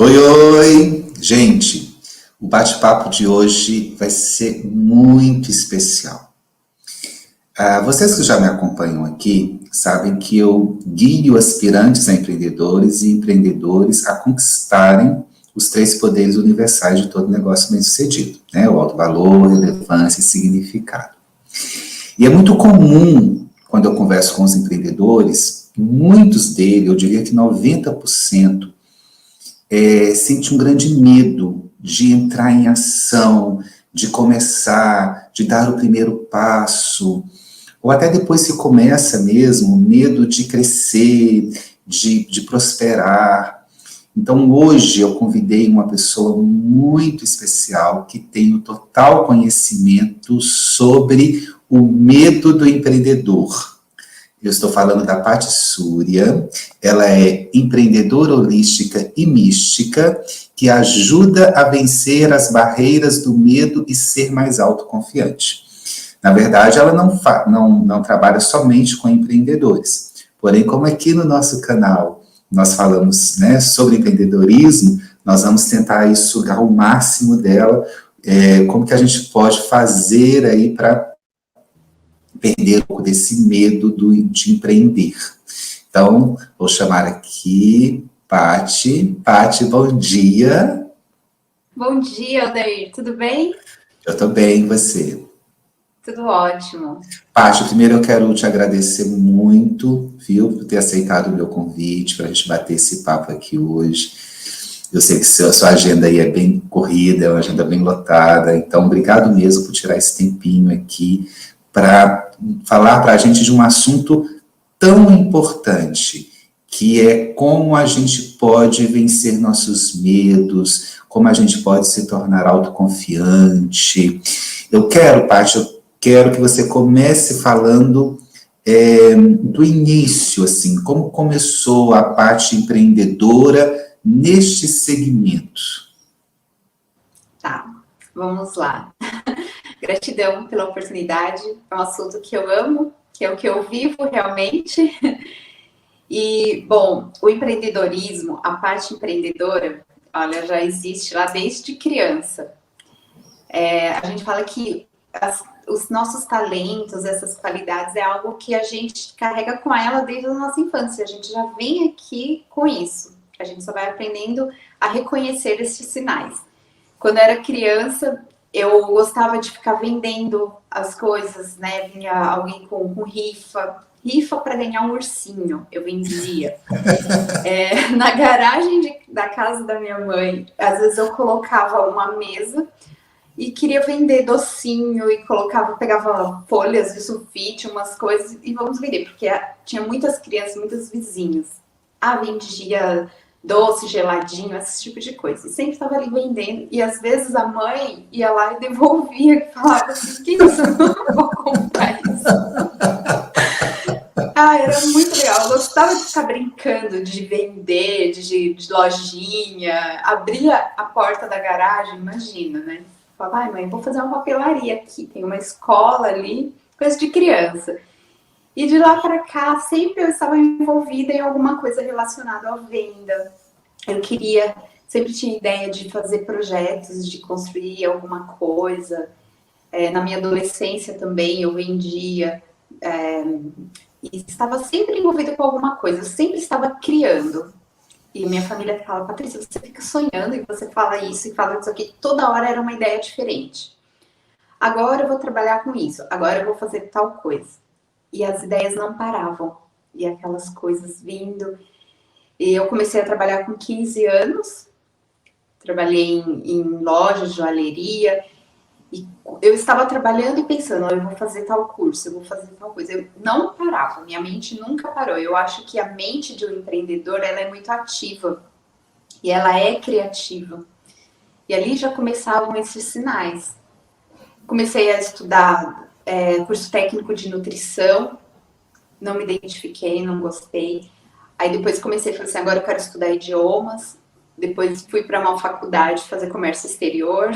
Oi, oi! Gente, o bate-papo de hoje vai ser muito especial. Vocês que já me acompanham aqui sabem que eu guio aspirantes a empreendedores e empreendedores a conquistarem os três poderes universais de todo negócio bem-sucedido, né? O alto valor, relevância e significado. E é muito comum, quando eu converso com os empreendedores, muitos deles, eu diria que 90%, sente um grande medo de entrar em ação, de começar, de dar o primeiro passo, ou até depois se começa mesmo, medo de crescer, de prosperar. Então hoje eu convidei uma pessoa muito especial que tem o total conhecimento sobre o medo do empreendedor. Eu estou falando da Paty Súria. Ela é empreendedora holística e mística que ajuda a vencer as barreiras do medo e ser mais autoconfiante. Na verdade, ela não trabalha somente com empreendedores. Porém, como aqui no nosso canal nós falamos, né, sobre empreendedorismo, nós vamos tentar sugar o máximo dela, como que a gente pode fazer aí para perder um pouco desse medo de empreender. Então, vou chamar aqui Paty. Paty, bom dia. Bom dia, Aldair. Tudo bem? Eu estou bem, e você? Tudo ótimo. Paty, primeiro eu quero te agradecer muito, viu, por ter aceitado o meu convite para a gente bater esse papo aqui hoje. Eu sei que sua agenda aí é bem corrida, é uma agenda bem lotada, então obrigado mesmo por tirar esse tempinho aqui para falar para a gente de um assunto tão importante, que é como a gente pode vencer nossos medos, como a gente pode se tornar autoconfiante. Paty, eu quero que você comece falando do início, assim, como começou a Paty empreendedora neste segmento. Tá, vamos lá. Gratidão pela oportunidade. É um assunto que eu amo, que é o que eu vivo realmente. E, bom, o empreendedorismo, a parte empreendedora, olha, já existe lá desde criança. A gente fala que os nossos talentos, essas qualidades, é algo que a gente carrega com ela desde a nossa infância. A gente já vem aqui com isso. A gente só vai aprendendo a reconhecer esses sinais. Quando eu era criança, eu gostava de ficar vendendo as coisas, né? Vinha alguém com rifa para ganhar um ursinho, eu vendia. Na garagem da casa da minha mãe, às vezes eu colocava uma mesa e queria vender docinho e pegava folhas de sulfite, umas coisas, e vamos vender, porque tinha muitas crianças, muitos vizinhos. Vendia doce, geladinho, esse tipo de coisa. E sempre estava ali vendendo, e às vezes a mãe ia lá e devolvia, e falava assim, que isso? Eu não vou comprar isso. Era muito legal. Eu gostava de ficar brincando, de vender, de lojinha. Abria a porta da garagem, imagina, né? Falava, mãe, vou fazer uma papelaria aqui. Tem uma escola ali, coisa de criança. E de lá para cá, sempre eu estava envolvida em alguma coisa relacionada à venda. Sempre tinha ideia de fazer projetos, de construir alguma coisa. Na minha adolescência também eu vendia. E estava sempre envolvida com alguma coisa. Eu sempre estava criando. E minha família fala, Patrícia, você fica sonhando e você fala isso e fala isso aqui. Toda hora era uma ideia diferente. Agora eu vou trabalhar com isso. Agora eu vou fazer tal coisa. E as ideias não paravam. E aquelas coisas vindo. E eu comecei a trabalhar com 15 anos. Trabalhei em lojas de joalheria. E eu estava trabalhando e pensando, eu vou fazer tal curso, eu vou fazer tal coisa. Eu não parava, minha mente nunca parou. Eu acho que a mente de um empreendedor, ela é muito ativa. E ela é criativa. E ali já começavam esses sinais. Comecei a estudar curso técnico de nutrição. Não me identifiquei, não gostei. Aí depois falei assim, agora eu quero estudar idiomas. Depois fui para uma faculdade fazer comércio exterior.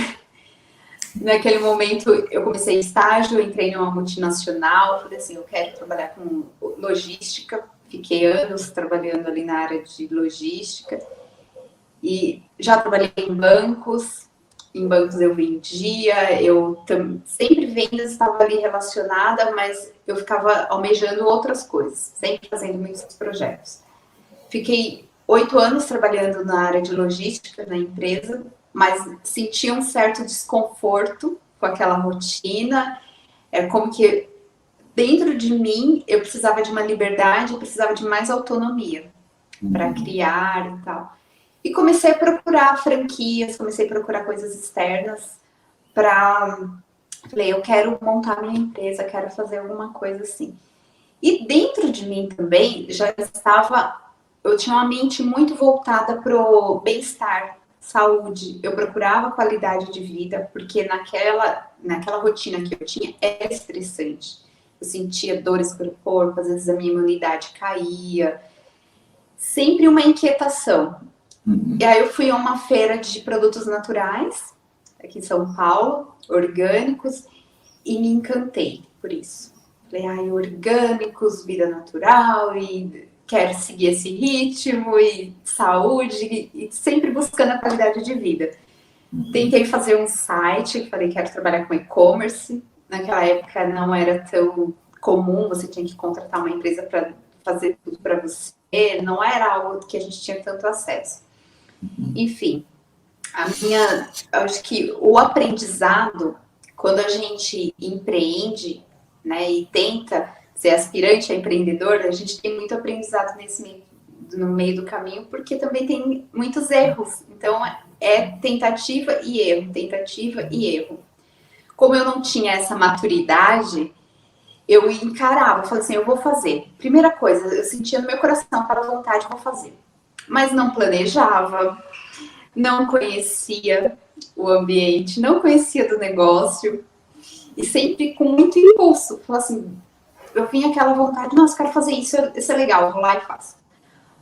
Naquele momento eu comecei estágio, entrei numa multinacional, falei assim, eu quero trabalhar com logística. Fiquei anos trabalhando ali na área de logística. E Já trabalhei em bancos eu vendia, sempre vendas estava ali relacionada, mas eu ficava almejando outras coisas, sempre fazendo muitos projetos. Fiquei 8 anos trabalhando na área de logística na empresa, mas sentia um certo desconforto com aquela rotina. É como que dentro de mim eu precisava de uma liberdade, eu precisava de mais autonomia para criar e tal. E comecei a procurar franquias, comecei a procurar coisas externas para. Falei, eu quero montar minha empresa, quero fazer alguma coisa assim. E dentro de mim também já estava. Eu tinha uma mente muito voltada para o bem-estar, saúde. Eu procurava qualidade de vida, porque naquela rotina que eu tinha era estressante. Eu sentia dores pelo corpo, às vezes a minha imunidade caía. Sempre uma inquietação. E aí eu fui a uma feira de produtos naturais, aqui em São Paulo, orgânicos, e me encantei por isso. Falei, ai, orgânicos, vida natural, e quero seguir esse ritmo, e saúde, e sempre buscando a qualidade de vida. Tentei fazer um site, falei, quero trabalhar com e-commerce. Naquela época não era tão comum, você tinha que contratar uma empresa para fazer tudo para você, não era algo que a gente tinha tanto acesso. Enfim, acho que o aprendizado, quando a gente empreende, né, e tenta ser aspirante a empreendedor, a gente tem muito aprendizado no meio do caminho, porque também tem muitos erros. Então, é tentativa e erro, tentativa e erro. Como eu não tinha essa maturidade, eu encarava, falei assim, eu vou fazer. Primeira coisa, eu sentia no meu coração aquela vontade, vou fazer. Mas não planejava, não conhecia o ambiente, não conhecia do negócio, e sempre com muito impulso. Falei assim, eu vinha aquela vontade, nossa, quero fazer isso é legal, vou lá e faço.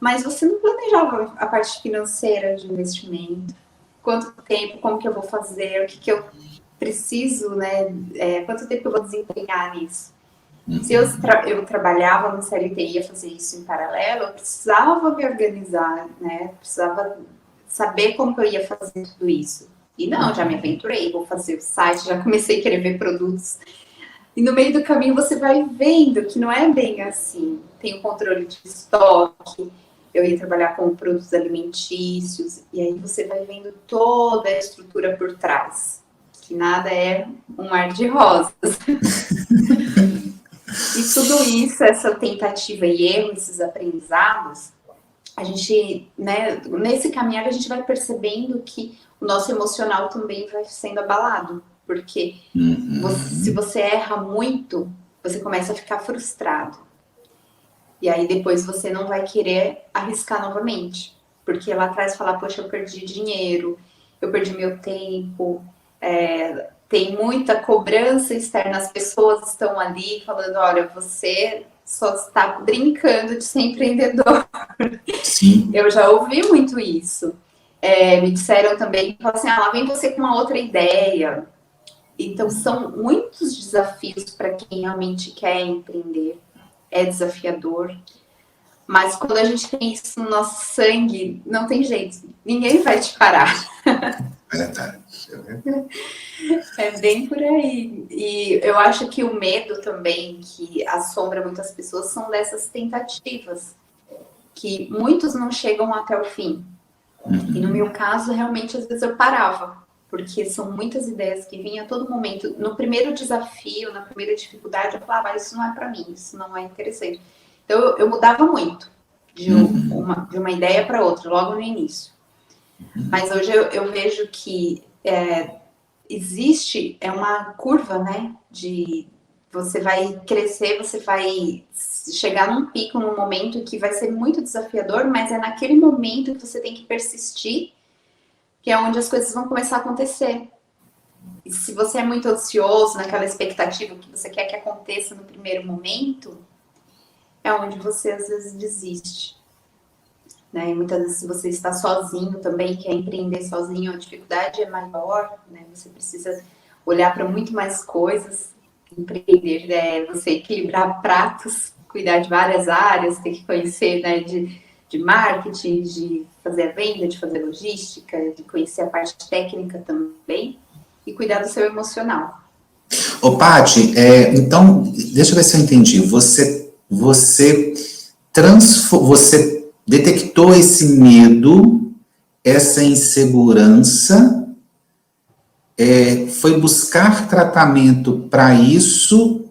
Mas você não planejava a parte financeira de investimento, quanto tempo, como que eu vou fazer, o que eu preciso, né? Quanto tempo eu vou desempenhar nisso. Se eu trabalhava no CLT e ia fazer isso em paralelo, eu precisava me organizar, né? Precisava saber como que eu ia fazer tudo isso. E não, já me aventurei, vou fazer o site, já comecei a querer ver produtos. E no meio do caminho você vai vendo que não é bem assim. Tem o controle de estoque, eu ia trabalhar com produtos alimentícios, e aí você vai vendo toda a estrutura por trás, que nada é um mar de rosas. E tudo isso, essa tentativa e erro, esses aprendizados, a gente, né, nesse caminhar a gente vai percebendo que o nosso emocional também vai sendo abalado, porque se você erra muito, você começa a ficar frustrado. E aí depois você não vai querer arriscar novamente, porque lá atrás falar, poxa, eu perdi dinheiro, eu perdi meu tempo, tem muita cobrança externa, as pessoas estão ali falando, olha, você só está brincando de ser empreendedor. Sim. Eu já ouvi muito isso. Me disseram também, assim, lá vem você com uma outra ideia. Então, são muitos desafios para quem realmente quer empreender. É desafiador. Mas quando a gente tem isso no nosso sangue, não tem jeito. Ninguém vai te parar. É bem por aí. E eu acho que o medo também que assombra muitas pessoas são dessas tentativas, que muitos não chegam até o fim. E no meu caso, realmente, às vezes eu parava, porque são muitas ideias que vinham a todo momento. No primeiro desafio, na primeira dificuldade, eu falava, isso não é para mim, isso não é interessante. Então, eu mudava muito de uma ideia para outra, logo no início. Mas hoje eu vejo que existe uma curva, né, de você vai crescer, você vai chegar num pico, num momento que vai ser muito desafiador, mas é naquele momento que você tem que persistir, que é onde as coisas vão começar a acontecer. E se você é muito ansioso, naquela expectativa que você quer que aconteça no primeiro momento, é onde você às vezes desiste. Né? E muitas vezes se você está sozinho também, quer empreender sozinho, a dificuldade é maior, né? Você precisa olhar para muito mais coisas. Empreender você equilibrar pratos, cuidar de várias áreas, ter que conhecer, né, de de marketing, de fazer a venda, de fazer logística, de conhecer a parte técnica também e cuidar do seu emocional. Ô, Paty, então, deixa eu ver se eu entendi. Você detectou esse medo, essa insegurança, foi buscar tratamento para isso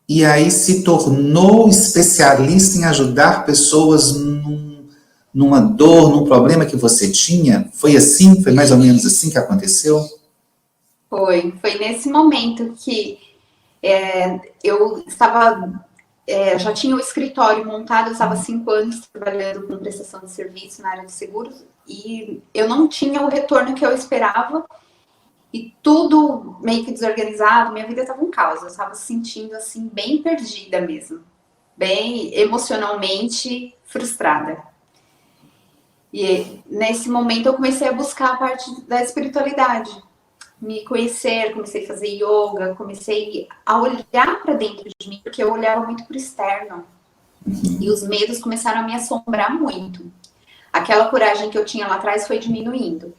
e aí se tornou especialista em ajudar pessoas numa dor, num problema que você tinha? Foi assim? Foi mais ou menos assim que aconteceu? Foi nesse momento que eu estava, já tinha o escritório montado, eu estava 5 anos trabalhando com prestação de serviço na área de seguros e eu não tinha o retorno que eu esperava e tudo meio que desorganizado, minha vida estava um caos, eu estava se sentindo assim bem perdida mesmo, bem emocionalmente frustrada. E nesse momento eu comecei a buscar a parte da espiritualidade, me conhecer, comecei a fazer yoga, comecei a olhar para dentro de mim, porque eu olhava muito para o externo. E os medos começaram a me assombrar muito. Aquela coragem que eu tinha lá atrás foi diminuindo.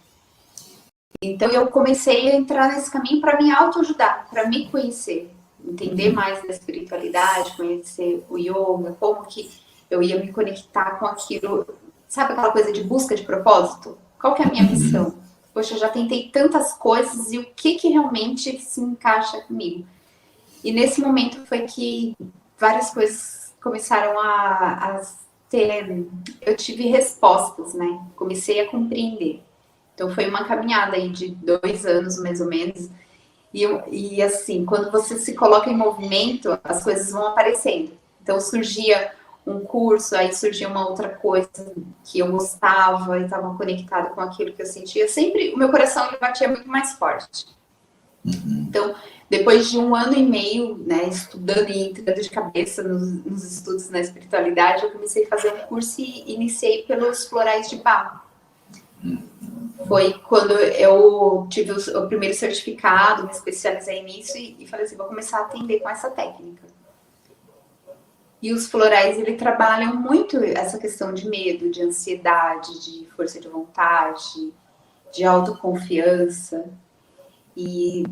Então eu comecei a entrar nesse caminho para me autoajudar, para me conhecer, entender mais da espiritualidade, conhecer o yoga, como que eu ia me conectar com aquilo. Sabe aquela coisa de busca de propósito? Qual que é a minha missão? Poxa, eu já tentei tantas coisas e o que realmente se encaixa comigo? E nesse momento foi que várias coisas começaram a ter... Eu tive respostas, né? Comecei a compreender. Então foi uma caminhada aí de 2 anos, mais ou menos. E assim, quando você se coloca em movimento, as coisas vão aparecendo. Então surgia um curso, aí surgia uma outra coisa que eu gostava e estava conectada com aquilo que eu sentia. Sempre o meu coração ele batia muito mais forte. Então, depois de 1 ano e meio, né, estudando e entrando de cabeça nos estudos na espiritualidade, eu comecei a fazer um curso e iniciei pelos florais de Bach. Foi quando eu tive o primeiro certificado, me especializei nisso e falei assim, vou começar a atender com essa técnica. E os florais, ele trabalham muito essa questão de medo, de ansiedade, de força de vontade, de autoconfiança. E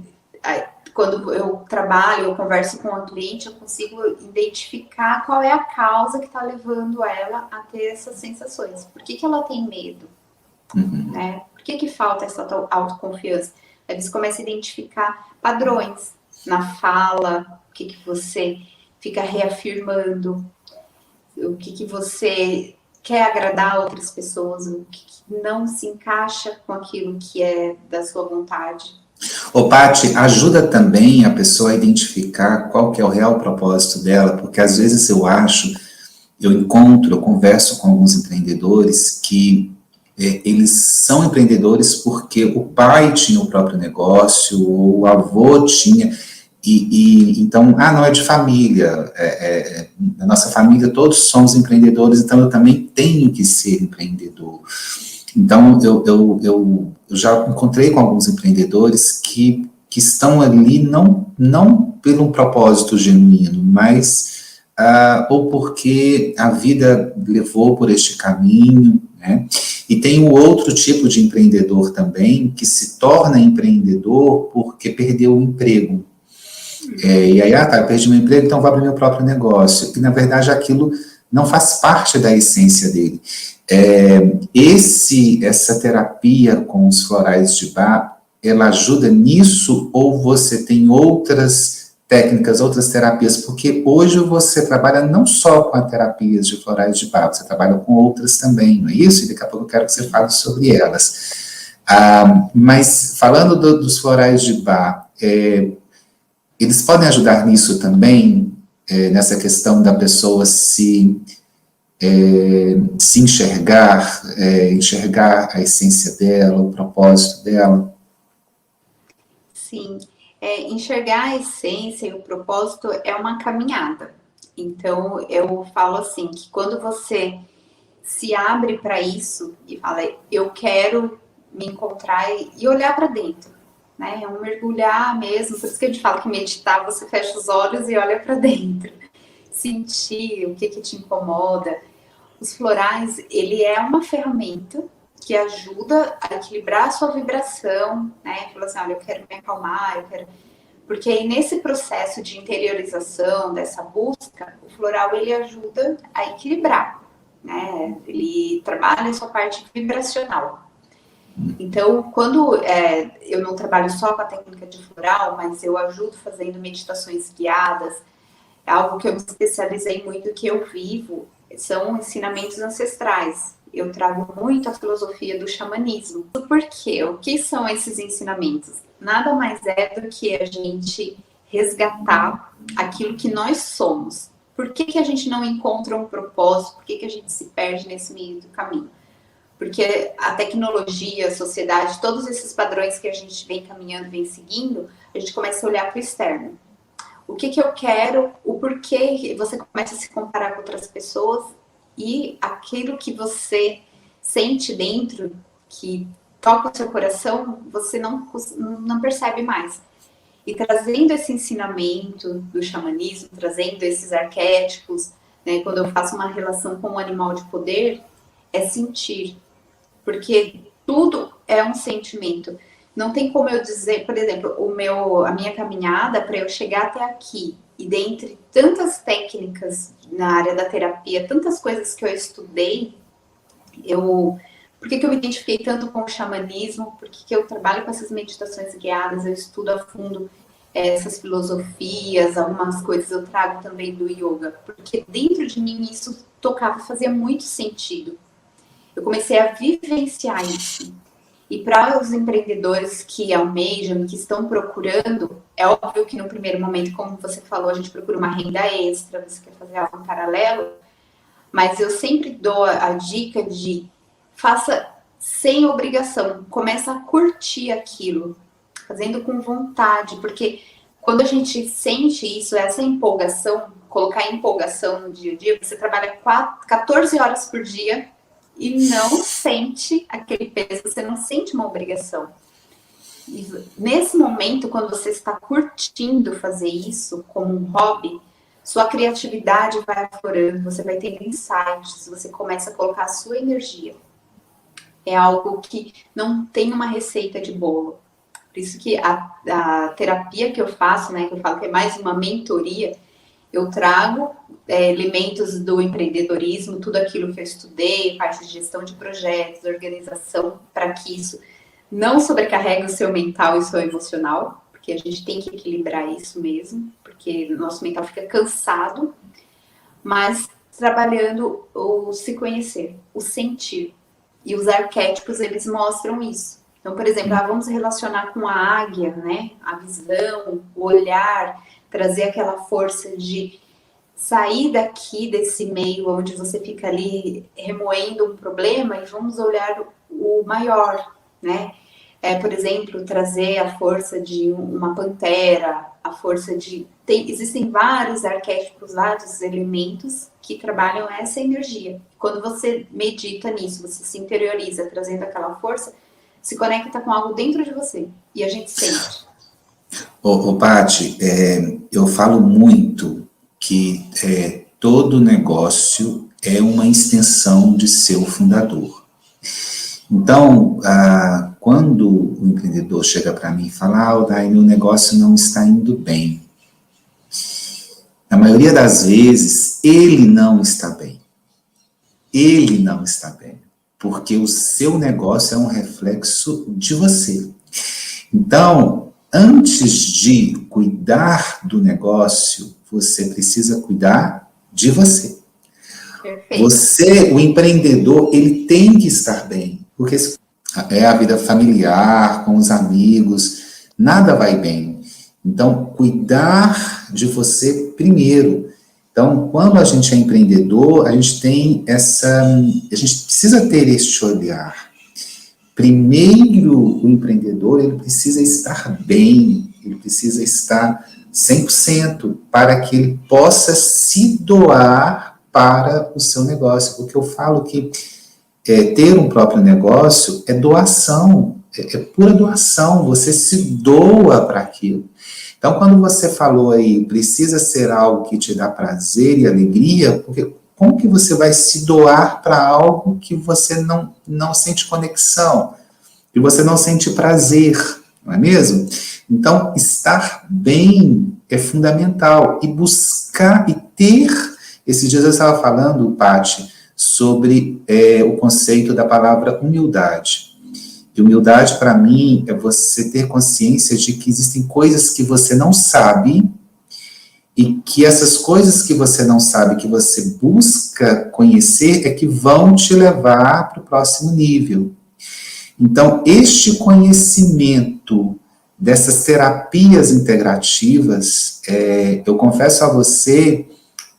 quando eu trabalho, eu converso com a cliente, eu consigo identificar qual é a causa que está levando ela a ter essas sensações. Por que ela tem medo? Né? Por que falta essa autoconfiança? Aí você começa a identificar padrões na fala, o que você fica reafirmando, o que você quer agradar outras pessoas, o que não se encaixa com aquilo que é da sua vontade. Ô, Paty, ajuda também a pessoa a identificar qual que é o real propósito dela, porque às vezes eu converso com alguns empreendedores que eles são empreendedores porque o pai tinha o próprio negócio, ou o avô tinha, então, não é de família, na nossa família todos somos empreendedores, então eu também tenho que ser empreendedor. Então, eu já encontrei com alguns empreendedores que estão ali não pelo propósito genuíno, mas ou porque a vida levou por este caminho, né? E tem o outro tipo de empreendedor também, que se torna empreendedor porque perdeu o emprego. E aí, eu perdi meu emprego, então vou abrir meu próprio negócio. E, na verdade, aquilo não faz parte da essência dele. Essa terapia com os florais de Bach, ela ajuda nisso ou você tem outras técnicas, outras terapias? Porque hoje você trabalha não só com as terapias de florais de Bach, você trabalha com outras também, não é isso? E daqui a pouco eu quero que você fale sobre elas. Mas falando dos florais de Bach, eles podem ajudar nisso também, nessa questão da pessoa se enxergar, enxergar a essência dela, o propósito dela? Sim, enxergar a essência e o propósito é uma caminhada. Então, eu falo assim, que quando você se abre para isso e fala, eu quero me encontrar e olhar para dentro, né? É um mergulhar mesmo, por isso que a gente fala que meditar, você fecha os olhos e olha para dentro. Sentir o que te incomoda, os florais, ele é uma ferramenta que ajuda a equilibrar a sua vibração, né? Fala assim, olha, eu quero me acalmar, eu quero... Porque aí, nesse processo de interiorização, dessa busca, o floral, ele ajuda a equilibrar, né? Ele trabalha a sua parte vibracional. Então, quando eu não trabalho só com a técnica de floral, mas eu ajudo fazendo meditações guiadas, algo que eu me especializei muito, que eu vivo, são ensinamentos ancestrais. Eu trago muito a filosofia do xamanismo. Por quê? O que são esses ensinamentos? Nada mais é do que a gente resgatar aquilo que nós somos. Por que a gente não encontra um propósito? Por que a gente se perde nesse meio do caminho? Porque a tecnologia, a sociedade, todos esses padrões que a gente vem caminhando, vem seguindo, a gente começa a olhar para o externo. O que eu quero, o porquê, você começa a se comparar com outras pessoas e aquilo que você sente dentro, que toca o seu coração, você não percebe mais. E trazendo esse ensinamento do xamanismo, trazendo esses arquétipos, né, quando eu faço uma relação com o animal de poder, é sentir. Porque tudo é um sentimento. Não tem como eu dizer, por exemplo, a minha caminhada para eu chegar até aqui, e dentre tantas técnicas na área da terapia, tantas coisas que eu estudei, por que eu me identifiquei tanto com o xamanismo, por que eu trabalho com essas meditações guiadas, eu estudo a fundo essas filosofias, algumas coisas eu trago também do yoga, porque dentro de mim isso fazia muito sentido. Eu comecei a vivenciar isso. E para os empreendedores que almejam, que estão procurando, é óbvio que no primeiro momento, como você falou, a gente procura uma renda extra, você quer fazer algo em paralelo, mas eu sempre dou a dica de faça sem obrigação, começa a curtir aquilo, fazendo com vontade, porque quando a gente sente isso, essa empolgação, colocar empolgação no dia a dia, você trabalha 14 horas por dia, e não sente aquele peso, você não sente uma obrigação. E nesse momento, quando você está curtindo fazer isso como um hobby, sua criatividade vai aflorando, você vai ter insights, você começa a colocar a sua energia. É algo que não tem uma receita de bolo. Por isso que a terapia que eu faço, né, que eu falo que é mais uma mentoria, eu trago elementos do empreendedorismo, tudo aquilo que eu estudei, parte de gestão de projetos, organização, para que isso não sobrecarregue o seu mental e o seu emocional, porque a gente tem que equilibrar isso mesmo, porque o nosso mental fica cansado, mas trabalhando o se conhecer, o sentir. E os arquétipos, eles mostram isso. Então, por exemplo, vamos relacionar com a águia, né? A visão, o olhar, trazer aquela força de sair daqui desse meio onde você fica ali remoendo um problema e vamos olhar o maior, né? Por exemplo, trazer a força de uma pantera, a força de... Existem vários arquétipos lá dos elementos que trabalham essa energia. Quando você medita nisso, você se interioriza, trazendo aquela força, se conecta com algo dentro de você. E a gente sente. Paty, eu falo muito que todo negócio é uma extensão de seu fundador. Então, quando o empreendedor chega para mim e fala, Aldair, meu negócio não está indo bem. Na maioria das vezes, ele não está bem. Ele não está bem. Porque o seu negócio é um reflexo de você. Então, antes de cuidar do negócio, você precisa cuidar de você. Perfeito. Você, o empreendedor, ele tem que estar bem, porque é a vida familiar, com os amigos, nada vai bem. Então, cuidar de você primeiro. Então, quando a gente é empreendedor, a gente precisa ter este olhar. Primeiro, o empreendedor, ele precisa estar bem, ele precisa estar 100% para que ele possa se doar para o seu negócio. Porque eu falo que ter um próprio negócio é doação, é pura doação, você se doa para aquilo. Então, quando você falou aí, precisa ser algo que te dá prazer e alegria, porque como que você vai se doar para algo que você não sente conexão, que você não sente prazer, não é mesmo? Então, estar bem é fundamental, e buscar e ter, esses dias eu estava falando, Paty, sobre o conceito da palavra humildade. E humildade, para mim, é você ter consciência de que existem coisas que você não sabe, e que essas coisas que você não sabe, que você busca conhecer, é que vão te levar para o próximo nível. Então, este conhecimento dessas terapias integrativas, eu confesso a você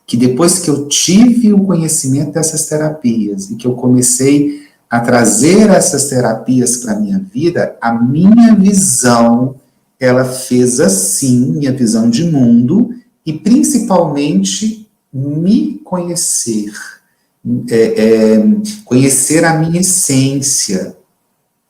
que depois que eu tive o conhecimento dessas terapias e que eu comecei a trazer essas terapias para a minha vida, a minha visão, ela fez assim, minha visão de mundo, e principalmente me conhecer, conhecer a minha essência.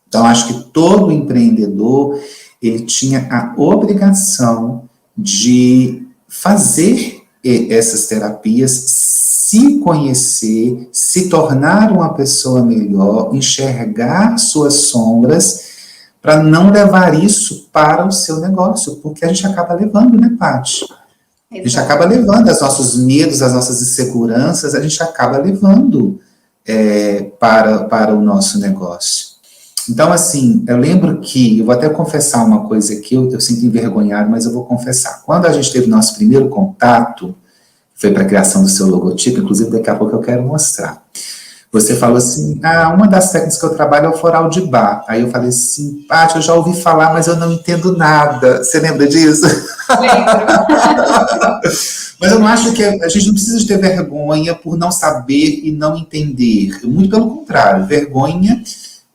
Então, acho que todo empreendedor, ele tinha a obrigação de fazer essas terapias, se conhecer, se tornar uma pessoa melhor, enxergar suas sombras, para não levar isso para o seu negócio, porque a gente acaba levando, né, Paty? A gente acaba levando os nossos medos, as nossas inseguranças, a gente acaba levando para o nosso negócio. Então, assim, eu lembro que, eu vou até confessar uma coisa que eu sinto envergonhado, mas eu vou confessar. Quando a gente teve nosso primeiro contato, foi para a criação do seu logotipo, inclusive daqui a pouco eu quero mostrar. Você falou assim, uma das técnicas que eu trabalho é o floral de Bach. Aí eu falei assim, Paty, eu já ouvi falar, mas eu não entendo nada. Você lembra disso? Lembro. Mas eu não acho que a gente não precisa de ter vergonha por não saber e não entender. Muito pelo contrário, vergonha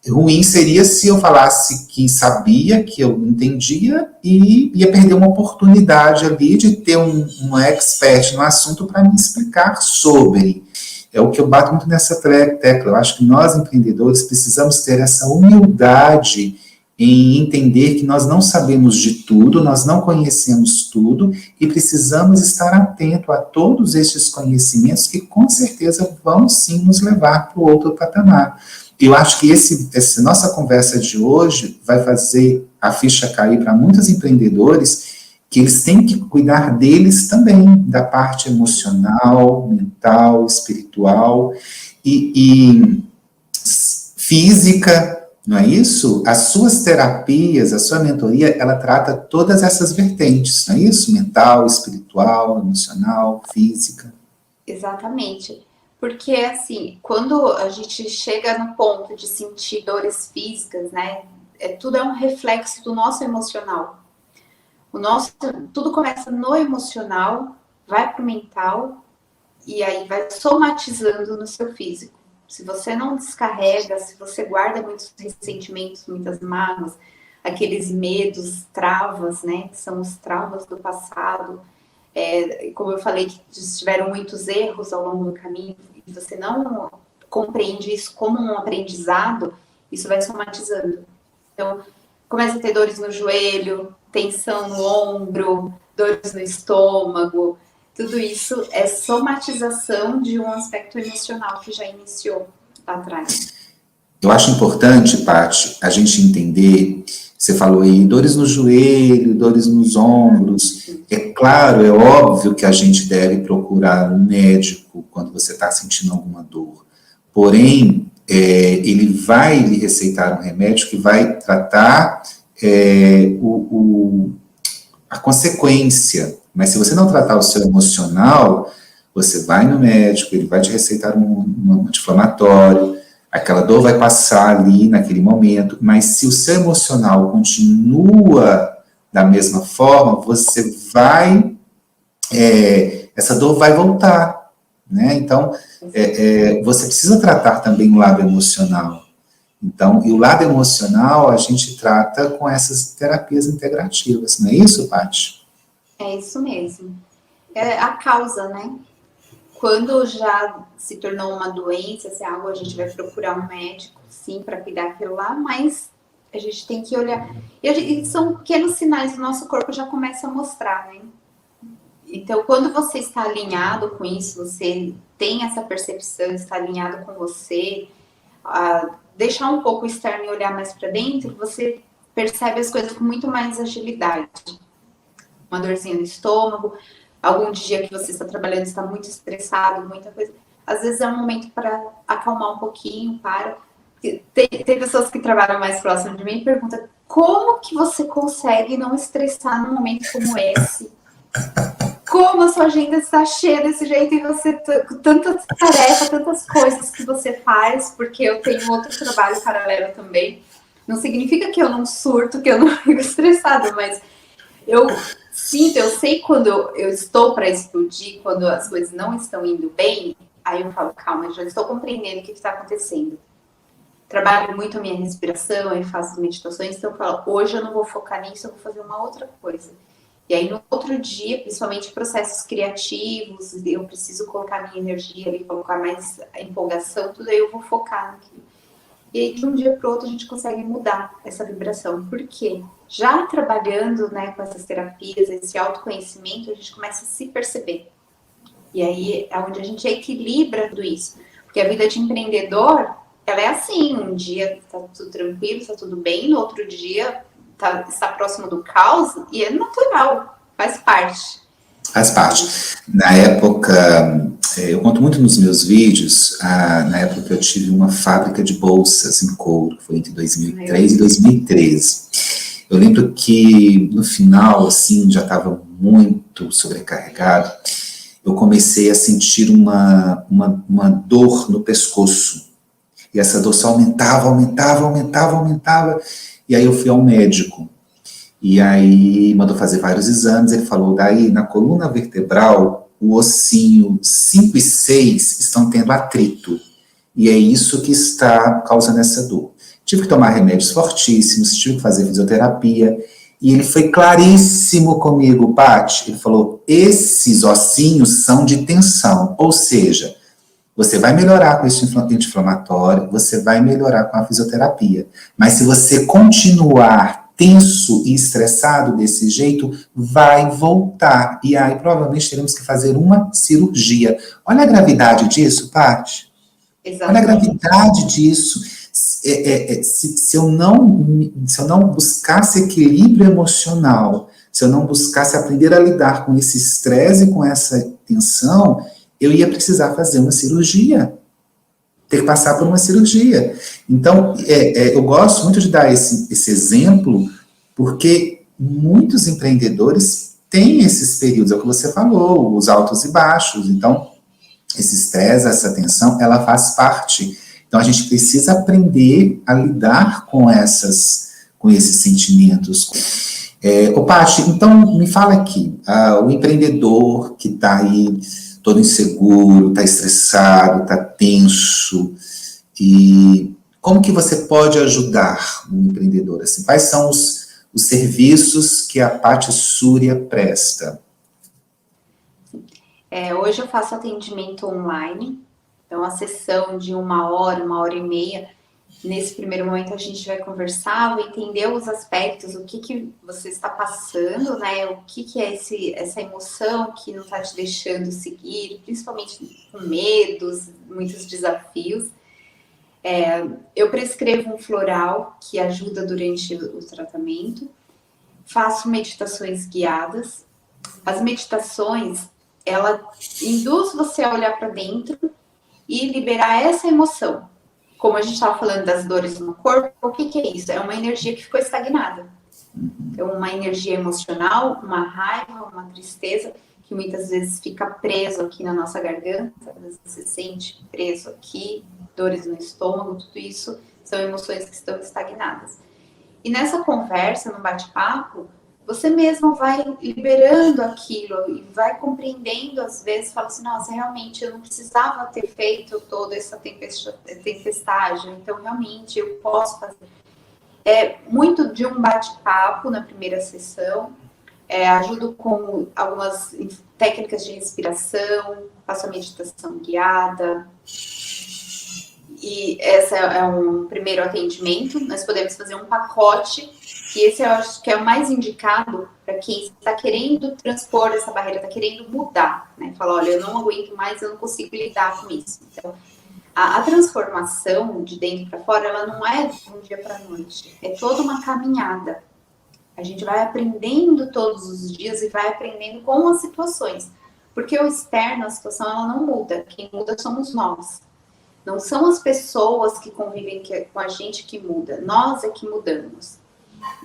ruim seria se eu falasse que sabia, que eu entendia, e ia perder uma oportunidade ali de ter um expert no assunto para me explicar sobre. É o que eu bato muito nessa tecla. Eu acho que nós, empreendedores, precisamos ter essa humildade em entender que nós não sabemos de tudo, nós não conhecemos tudo, e precisamos estar atento a todos estes conhecimentos que, com certeza, vão sim nos levar para o outro patamar. Eu acho que essa nossa conversa de hoje vai fazer a ficha cair para muitos empreendedores, que eles têm que cuidar deles também, da parte emocional, mental, espiritual e física, não é isso? As suas terapias, a sua mentoria, ela trata todas essas vertentes, não é isso? Mental, espiritual, emocional, física. Exatamente. Porque, assim, quando a gente chega no ponto de sentir dores físicas, né, tudo é um reflexo do nosso emocional. Tudo começa no emocional, vai para o mental, e aí vai somatizando no seu físico. Se você não descarrega, se você guarda muitos ressentimentos, muitas mágoas, aqueles medos, travas, né, que são os travas do passado, como eu falei, que tiveram muitos erros ao longo do caminho, e você não compreende isso como um aprendizado, isso vai somatizando. Então, começa a ter dores no joelho, tensão no ombro, dores no estômago, tudo isso é somatização de um aspecto emocional que já iniciou lá atrás. Eu acho importante, Paty, a gente entender, você falou aí, dores no joelho, dores nos ombros. É claro, é óbvio que a gente deve procurar um médico quando você está sentindo alguma dor. Porém, ele vai lhe receitar um remédio que vai tratar a consequência. Mas se você não tratar o seu emocional, você vai no médico, ele vai te receitar um anti-inflamatório, aquela dor vai passar ali naquele momento, mas se o seu emocional continua da mesma forma, você vai, essa dor vai voltar, né? Então, você precisa tratar também o lado emocional. Então, e o lado emocional a gente trata com essas terapias integrativas, não é isso, Paty? É isso mesmo. É a causa, né? Quando já se tornou uma doença, se é algo, a gente vai procurar um médico, sim, para cuidar daquilo lá, mas a gente tem que olhar. E são pequenos sinais, o nosso corpo já começa a mostrar, né? Então, quando você está alinhado com isso, você tem essa percepção, está alinhado com você, deixar um pouco o externo e olhar mais para dentro, você percebe as coisas com muito mais agilidade. Uma dorzinha no estômago, algum dia que você está trabalhando, está muito estressado, muita coisa. Às vezes é um momento para acalmar um pouquinho, para. Tem pessoas que trabalham mais próximo de mim e perguntam como que você consegue não estressar num momento como esse? Como a sua agenda está cheia desse jeito e você com tantas tarefas, tantas coisas que você faz, porque eu tenho outro trabalho paralelo também. Não significa que eu não surto, que eu não fico estressada, mas eu sinto, eu sei quando eu estou para explodir, quando as coisas não estão indo bem, aí eu falo, calma, eu já estou compreendendo o que está acontecendo. Trabalho muito a minha respiração, eu faço meditações, então eu falo, hoje eu não vou focar nisso, eu vou fazer uma outra coisa. E aí, no outro dia, principalmente processos criativos, eu preciso colocar minha energia ali, colocar mais empolgação, tudo aí eu vou focar naquilo. E aí, de um dia para o outro, a gente consegue mudar essa vibração. Por quê? Já trabalhando, né, com essas terapias, esse autoconhecimento, a gente começa a se perceber. E aí é onde a gente equilibra tudo isso. Porque a vida de empreendedor, ela é assim, um dia tá tudo tranquilo, tá tudo bem, no outro dia está próximo do caos, e é natural, faz parte. Faz parte. Na época, eu conto muito nos meus vídeos, na época que eu tive uma fábrica de bolsas em couro, foi entre 2003 e 2013. Eu lembro que no final, assim, já estava muito sobrecarregado, eu comecei a sentir uma dor no pescoço. E essa dor só aumentava. E aí eu fui ao médico. E aí mandou fazer vários exames. Ele falou, daí na coluna vertebral, o ossinho 5 e 6 estão tendo atrito. E é isso que está causando essa dor. Tive que tomar remédios fortíssimos, tive que fazer fisioterapia. E ele foi claríssimo comigo, Paty. Ele falou, esses ossinhos são de tensão. Ou seja, você vai melhorar com esse anti-inflamatório, você vai melhorar com a fisioterapia. Mas se você continuar tenso e estressado desse jeito, vai voltar. E aí provavelmente teremos que fazer uma cirurgia. Olha a gravidade disso, Paty. Olha a gravidade disso. Se eu não buscasse equilíbrio emocional, se eu não buscasse aprender a lidar com esse estresse e com essa tensão, eu ia precisar fazer uma cirurgia, ter que passar por uma cirurgia. Então, eu gosto muito de dar esse exemplo, porque muitos empreendedores têm esses períodos, é o que você falou, os altos e baixos. Então, esse estresse, essa tensão, ela faz parte. Então, a gente precisa aprender a lidar com esses sentimentos. Paty, então, me fala aqui, o empreendedor que está aí todo inseguro, está estressado, está tenso, e como que você pode ajudar um empreendedor? Assim, quais são os serviços que a Paty Súria presta? Hoje eu faço atendimento online, então a sessão de 1 hora e meia. Nesse primeiro momento a gente vai conversar, vai entender os aspectos, o que você está passando, né? O que é essa emoção que não está te deixando seguir, principalmente com medos, muitos desafios. Eu prescrevo um floral que ajuda durante o tratamento. Faço meditações guiadas. As meditações, ela induz você a olhar para dentro e liberar essa emoção. Como a gente estava falando das dores no corpo, o que é isso? É uma energia que ficou estagnada. É uma energia emocional, uma raiva, uma tristeza, que muitas vezes fica preso aqui na nossa garganta, às vezes você sente preso aqui, dores no estômago, tudo isso são emoções que estão estagnadas. E nessa conversa, no bate-papo, você mesmo vai liberando aquilo e vai compreendendo, às vezes, fala assim, nossa, realmente eu não precisava ter feito toda essa tempestade, então realmente eu posso fazer. Muito de um bate-papo na primeira sessão, ajudo com algumas técnicas de respiração, faço a meditação guiada, e esse é um primeiro atendimento. Nós podemos fazer um pacote E esse eu acho que é o mais indicado para quem está querendo transpor essa barreira, está querendo mudar, né? Fala, olha, eu não aguento mais, eu não consigo lidar com isso. Então, a transformação de dentro para fora, ela não é de um dia para a noite, é toda uma caminhada. A gente vai aprendendo todos os dias e vai aprendendo com as situações. Porque o externo, a situação, ela não muda. Quem muda somos nós. Não são as pessoas que convivem com a gente que muda. Nós é que mudamos.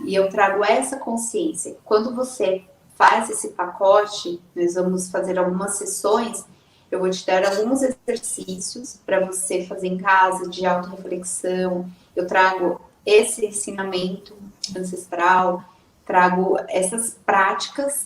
E eu trago essa consciência. Quando você faz esse pacote, nós vamos fazer algumas sessões, eu vou te dar alguns exercícios para você fazer em casa, de autorreflexão. Eu trago esse ensinamento ancestral, trago essas práticas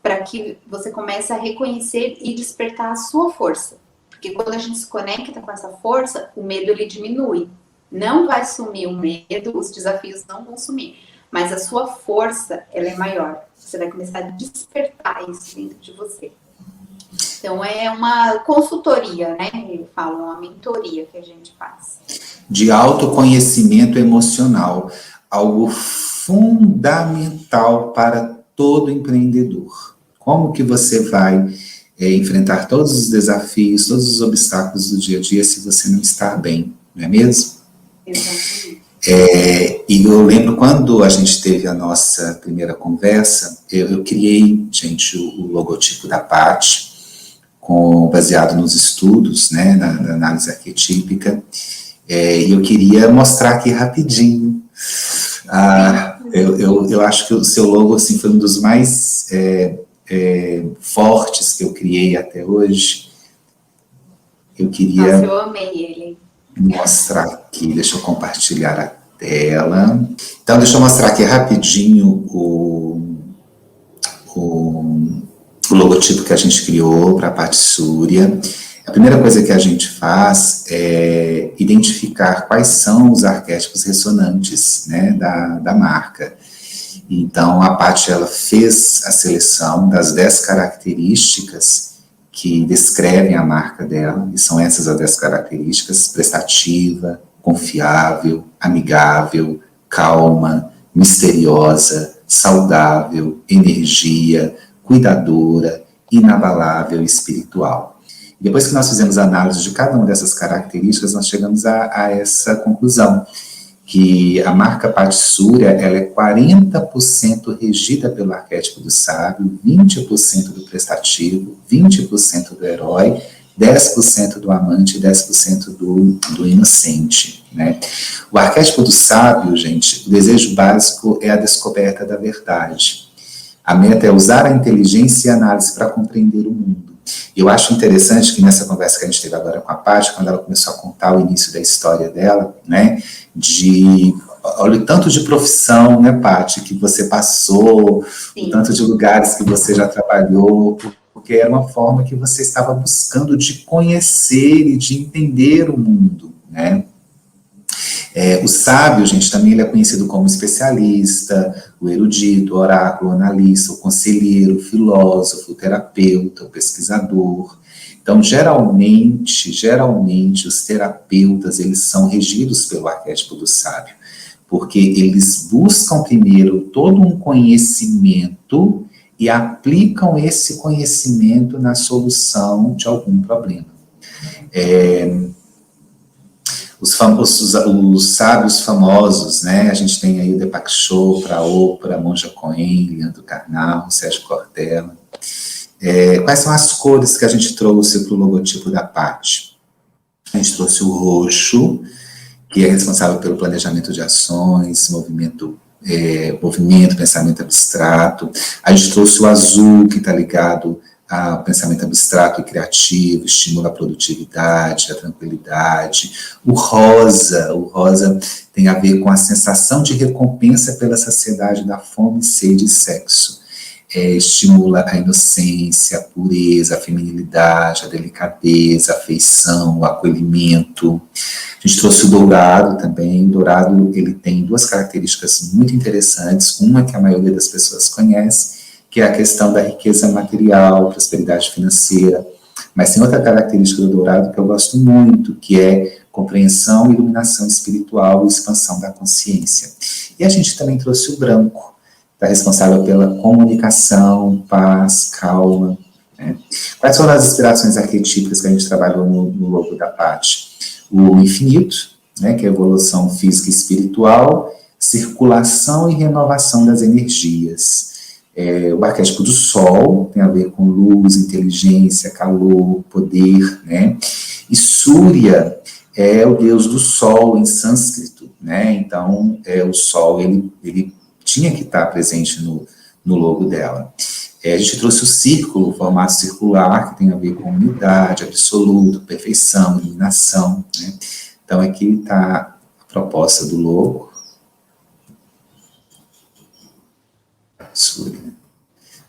para que você comece a reconhecer e despertar a sua força. Porque quando a gente se conecta com essa força, o medo ele diminui. Não vai sumir o medo, os desafios não vão sumir. Mas a sua força, ela é maior. Você vai começar a despertar isso dentro de você. Então, é uma consultoria, né? Eu falo, uma mentoria que a gente faz. De autoconhecimento emocional. Algo fundamental para todo empreendedor. Como que você vai enfrentar todos os desafios, todos os obstáculos do dia a dia se você não está bem, não é mesmo? Exatamente. E eu lembro quando a gente teve a nossa primeira conversa, eu criei, gente, o logotipo da Paty, baseado nos estudos, né, na análise arquetípica, e eu queria mostrar aqui rapidinho. Eu acho que o seu logo assim, foi um dos mais fortes que eu criei até hoje. Eu queria... Nossa, eu amei ele. Mostrar aqui, deixa eu compartilhar a tela. Então, deixa eu mostrar aqui rapidinho o logotipo que a gente criou para a Paty Surya. A primeira coisa que a gente faz é identificar quais são os arquétipos ressonantes, né, da marca. Então, a Paty, ela fez a seleção das 10 características que descrevem a marca dela, e são essas as 10 características: prestativa, confiável, amigável, calma, misteriosa, saudável, energia, cuidadora, inabalável e espiritual. E depois que nós fizemos a análise de cada uma dessas características, nós chegamos a essa conclusão, que a marca Paty Surya, ela é 40% regida pelo arquétipo do sábio, 20% do prestativo, 20% do herói, 10% do amante e 10% do inocente, né? O arquétipo do sábio, gente, o desejo básico é a descoberta da verdade. A meta é usar a inteligência e a análise para compreender o mundo. Eu acho interessante que nessa conversa que a gente teve agora com a Paty, quando ela começou a contar o início da história dela, né, olha o tanto de profissão, né, Paty, que você passou, Sim. O tanto de lugares que você já trabalhou, porque era uma forma que você estava buscando de conhecer e de entender o mundo, né. O sábio, gente, também ele é conhecido como especialista, o erudito, o oráculo, o analista, o conselheiro, o filósofo, o terapeuta, o pesquisador. Então, geralmente, os terapeutas, eles são regidos pelo arquétipo do sábio, porque eles buscam primeiro todo um conhecimento e aplicam esse conhecimento na solução de algum problema. Os sábios famosos, né? A gente tem aí o Deepak Chopra, Oprah, Monja Coen, Leandro Carnal, Sérgio Cortella. Quais são as cores que a gente trouxe para o logotipo da Paty? A gente trouxe o roxo, que é responsável pelo planejamento de ações, movimento, pensamento abstrato. A gente trouxe o azul, que está ligado ao pensamento abstrato e criativo, estimula a produtividade, a tranquilidade. O rosa tem a ver com a sensação de recompensa pela saciedade da fome, sede e sexo. Estimula a inocência, a pureza, a feminilidade, a delicadeza, a afeição, o acolhimento. A gente trouxe o dourado também. O dourado, ele tem 2 características muito interessantes. Uma que a maioria das pessoas conhece, que é a questão da riqueza material, prosperidade financeira. Mas tem outra característica do dourado que eu gosto muito, que é compreensão, iluminação espiritual e expansão da consciência. E a gente também trouxe o branco, está responsável pela comunicação, paz, calma, né? Quais foram as inspirações arquetípicas que a gente trabalhou no logo da Paty? O infinito, né, que é a evolução física e espiritual, circulação e renovação das energias. O arquétipo do Sol tem a ver com luz, inteligência, calor, poder, né? E Surya é o deus do Sol em sânscrito, né? Então, o Sol, ele tinha que estar presente no logo dela. A gente trouxe o círculo, o formato circular, que tem a ver com unidade, absoluto, perfeição, iluminação, né? Então, aqui está a proposta do logo.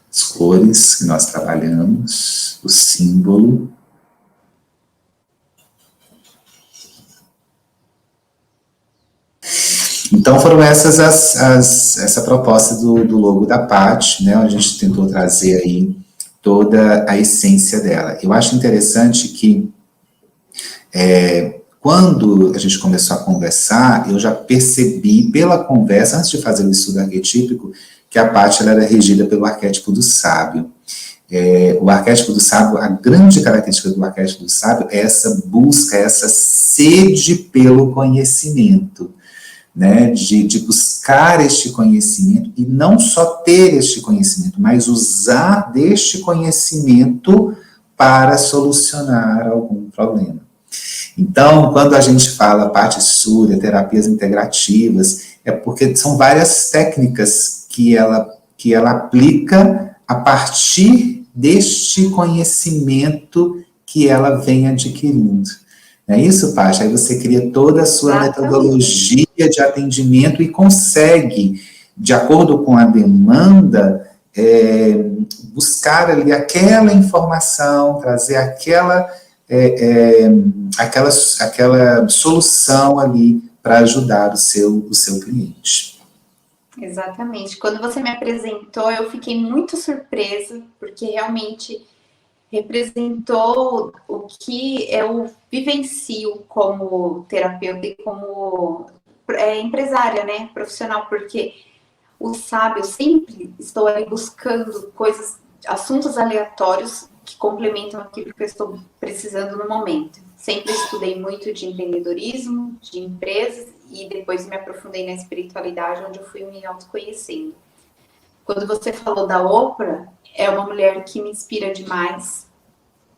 As cores que nós trabalhamos, o símbolo. Então, foram essa proposta do logo da Paty, né? A gente tentou trazer aí toda a essência dela. Eu acho interessante que, quando a gente começou a conversar, eu já percebi pela conversa, antes de fazer o estudo arquetípico, que a Paty ela era regida pelo arquétipo do sábio. O arquétipo do sábio, a grande característica do arquétipo do sábio é essa busca, essa sede pelo conhecimento, né, de buscar este conhecimento, e não só ter este conhecimento, mas usar deste conhecimento para solucionar algum problema. Então, quando a gente fala Paty Surya, terapias integrativas, é porque são várias técnicas que ela aplica a partir deste conhecimento que ela vem adquirindo. Não é isso, Paty? Aí você cria toda a sua metodologia de atendimento e consegue, de acordo com a demanda, buscar ali aquela informação, trazer aquela solução ali para ajudar o seu cliente. Exatamente. Quando você me apresentou, eu fiquei muito surpresa, porque realmente representou o que eu vivencio como terapeuta e como empresária, né, profissional, porque o sábio, sempre estou aí buscando coisas, assuntos aleatórios que complementam aquilo que eu estou precisando no momento. Sempre estudei muito de empreendedorismo, de empresas, e depois me aprofundei na espiritualidade, onde eu fui me autoconhecendo. Quando você falou da Oprah, é uma mulher que me inspira demais,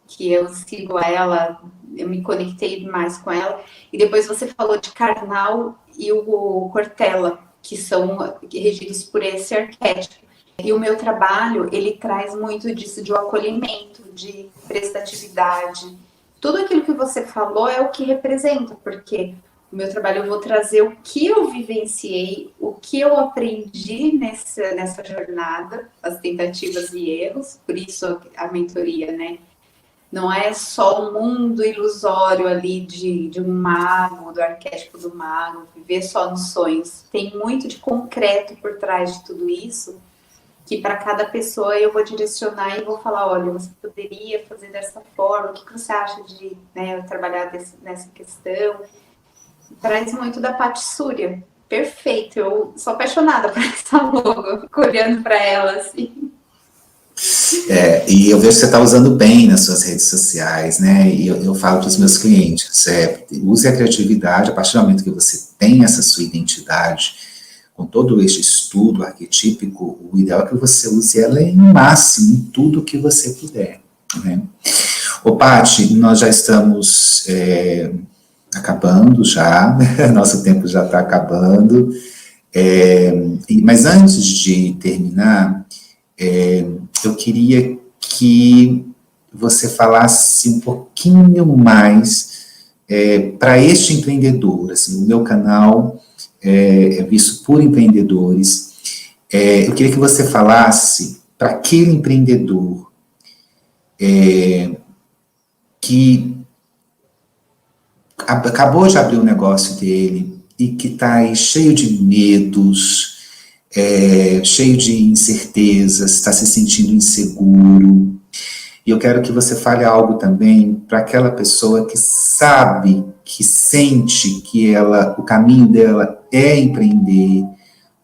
que eu sigo ela, eu me conectei demais com ela. E depois você falou de Karnal e o Cortella, que são regidos por esse arquétipo. E o meu trabalho, ele traz muito disso, de um acolhimento, de prestatividade. Tudo aquilo que você falou é o que representa, porque o meu trabalho eu vou trazer o que eu vivenciei, o que eu aprendi nessa jornada, as tentativas e erros, por isso a mentoria, né? Não é só um mundo ilusório ali de um mago, do arquétipo do mago, viver só nos sonhos. Tem muito de concreto por trás de tudo isso, que para cada pessoa eu vou direcionar e vou falar, olha, você poderia fazer dessa forma, o que você acha de, né, eu trabalhar nessa questão? Traz muito da Paty Surya. Perfeito, eu sou apaixonada por essa logo, eu fico olhando para ela assim. E eu vejo que você está usando bem nas suas redes sociais, né? E eu falo para os meus clientes, use a criatividade, a partir do momento que você tem essa sua identidade, com todo este estudo arquetípico, o ideal é que você use ela em máximo, em tudo que você puder, né? Ô, Paty, nós já estamos acabando já, nosso tempo já está acabando, mas antes de terminar, eu queria que você falasse um pouquinho mais para este empreendedor. Assim, o meu canal é visto por empreendedores. Eu queria que você falasse para aquele empreendedor que acabou de abrir o negócio dele e que está aí cheio de medos, cheio de incertezas, está se sentindo inseguro. E eu quero que você fale algo também para aquela pessoa que sabe, que sente que o caminho dela é empreender,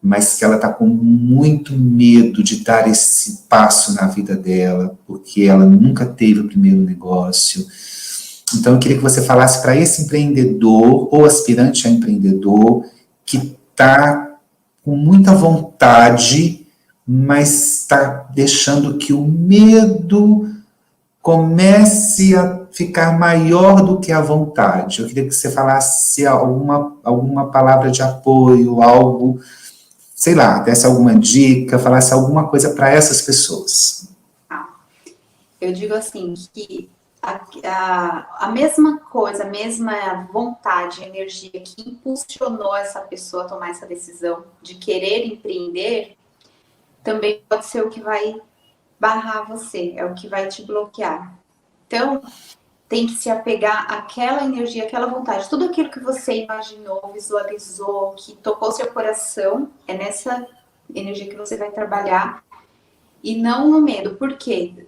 mas que ela está com muito medo de dar esse passo na vida dela, porque ela nunca teve o primeiro negócio. Então, eu queria que você falasse para esse empreendedor, ou aspirante a empreendedor, que está com muita vontade, mas está deixando que o medo comece a ficar maior do que a vontade. Eu queria que você falasse alguma palavra de apoio, algo, sei lá, desse alguma dica, falasse alguma coisa para essas pessoas. Eu digo assim, que a mesma coisa, a mesma vontade, energia que impulsionou essa pessoa a tomar essa decisão de querer empreender, também pode ser o que vai barrar você, é o que vai te bloquear. Então, tem que se apegar àquela energia, àquela vontade. Tudo aquilo que você imaginou, visualizou, que tocou seu coração, é nessa energia que você vai trabalhar e não no medo. Por quê?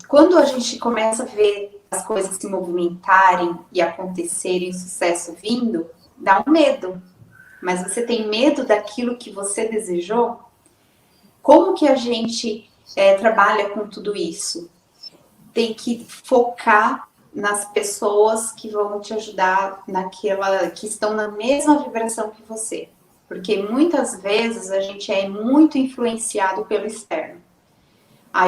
Quando a gente começa a ver as coisas se movimentarem e acontecerem, o sucesso vindo, dá um medo. Mas você tem medo daquilo que você desejou? Como que a gente trabalha com tudo isso? Tem que focar nas pessoas que vão te ajudar que estão na mesma vibração que você. Porque muitas vezes a gente é muito influenciado pelo externo.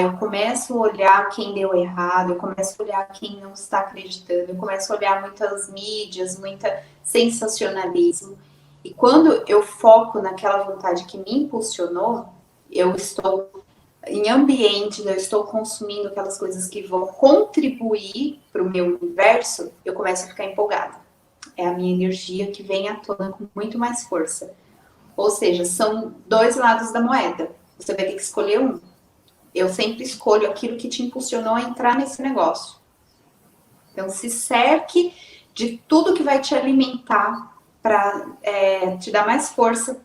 Eu começo a olhar quem deu errado, eu começo a olhar quem não está acreditando, eu começo a olhar muitas mídias, muita sensacionalismo. E quando eu foco naquela vontade que me impulsionou, eu estou em ambiente, eu estou consumindo aquelas coisas que vão contribuir para o meu universo, eu começo a ficar empolgada. É a minha energia que vem à tona com muito mais força. Ou seja, são dois lados da moeda. Você vai ter que escolher um. Eu sempre escolho aquilo que te impulsionou a entrar nesse negócio. Então, se cerque de tudo que vai te alimentar para te dar mais força,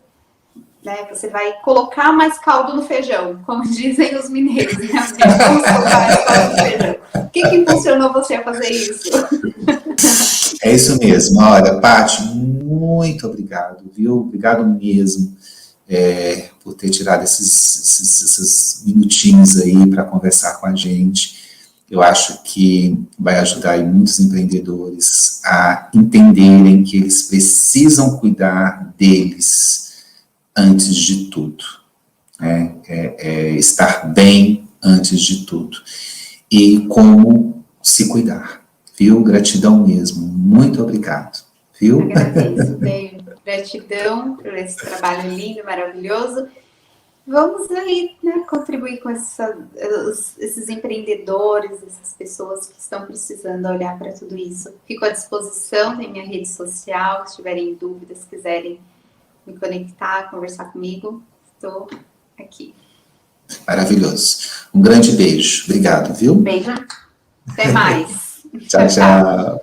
né? Você vai colocar mais caldo no feijão, como dizem os mineiros, né? Vamos colocar mais caldo no feijão. O que impulsionou você a fazer isso? É isso mesmo. Olha, Paty, muito obrigado, viu? Obrigado mesmo por ter tirado esses minutinhos aí para conversar com a gente. Eu acho que vai ajudar aí muitos empreendedores a entenderem que eles precisam cuidar deles antes de tudo. Estar bem antes de tudo. E como se cuidar. Viu? Gratidão mesmo. Muito obrigado. Viu? Agradeço, bem. Gratidão por esse trabalho lindo, maravilhoso. Vamos aí, né, contribuir com esses empreendedores, essas pessoas que estão precisando olhar para tudo isso. Fico à disposição, tem minha rede social, se tiverem dúvidas, quiserem me conectar, conversar comigo, estou aqui. Maravilhoso. Um grande beijo. Obrigado, viu? Beijo. Até mais. Tchau, tchau.